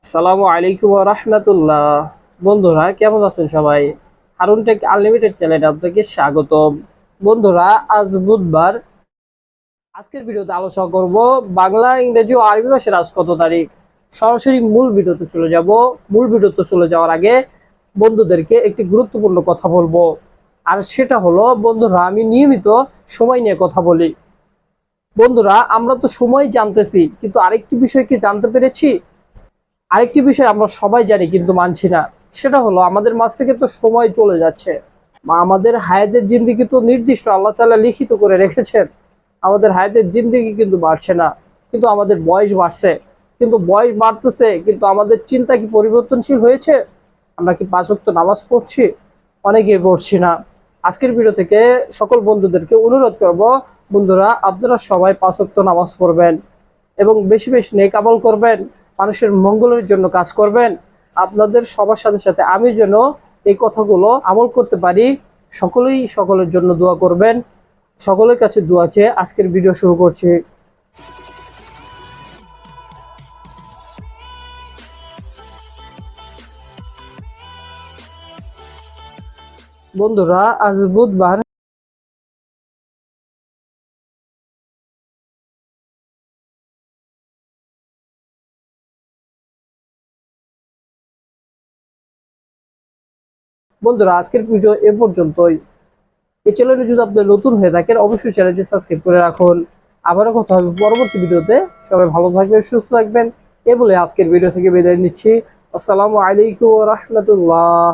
আসসালামু আলাইকুম ওয়া রাহমাতুল্লাহ। বন্ধুরা কেমন আছেন সবাই? হারুন টেক আনলিমিটেড চ্যানেলে আপনাকে স্বাগতম। বন্ধুরা আজ বুধবার। আজকের ভিডিওতে আলোচনা করব বাংলা, ইংরেজি ও আরবি মাসের আজ কত তারিখ। সরাসরি মূল ভিডিওতে চলে যাব। মূল ভিডিওতে চলে যাওয়ার আগে বন্ধুদেরকে একটি গুরুত্বপূর্ণ কথা বলবো। আর সেটা হলো বন্ধুরা, আমি নিয়মিত সময় নিয়ে কথা বলি। বন্ধুরা আমরা তো সময় জানতেছি, কিন্তু আরেকটি বিষয় কি জানতে পেরেছি? আরেকটি বিষয় আমরা সবাই জানি কিন্তু মানছি না। সেটা হলো আমাদের মাঝ থেকে তো সময় চলে যাচ্ছে। আমাদের হায়াতের জিন্দেগি তো নির্দিষ্ট আল্লাহ তাআলা লিখিত করে রেখেছেন। আমাদের হায়াতের জিন্দেগি কিন্তু বাড়ছে না, কিন্তু আমাদের বয়স বাড়ছে। কিন্তু বয়স বাড়তেছে, কিন্তু আমাদের চিন্তা কি পরিবর্তনশীল হয়েছে? আমরা কি 5 ওয়াক্ত নামাজ পড়ছি? অনেকেই পড়ছি না। আজকের ভিডিও থেকে সকল বন্ধুদেরকে অনুরোধ করব, বন্ধুরা আপনারা সবাই 5 ওয়াক্ত নামাজ পড়বেন এবং বেশি বেশি নেক আমল করবেন, মানুষের মঙ্গলের জন্য কাজ করবেন। আপনাদের সবার সাথে সাথে আমি যেন এই কথাগুলো আমল করতে পারি, সকলেই সকলের জন্য দোয়া করবেন। সকলের কাছে দোয়া চেয়ে আজকের ভিডিও শুরু করছি। বন্ধুরা আজ বুধবার। বন্ধুরা আজকের ভিডিও এ পর্যন্তই। এই চ্যানেলে যদি আপনি নতুন হয়ে থাকেন অবশ্যই চ্যানেলটি সাবস্ক্রাইব করে রাখুন। আবারও কথা হবে পরবর্তী ভিডিওতে। সবাই ভালো থাকবেন, সুস্থ থাকবেন এ বলে আজকের ভিডিও থেকে বিদায় নিচ্ছি। আসসালামু আলাইকুম ওয়া রাহমাতুল্লাহ।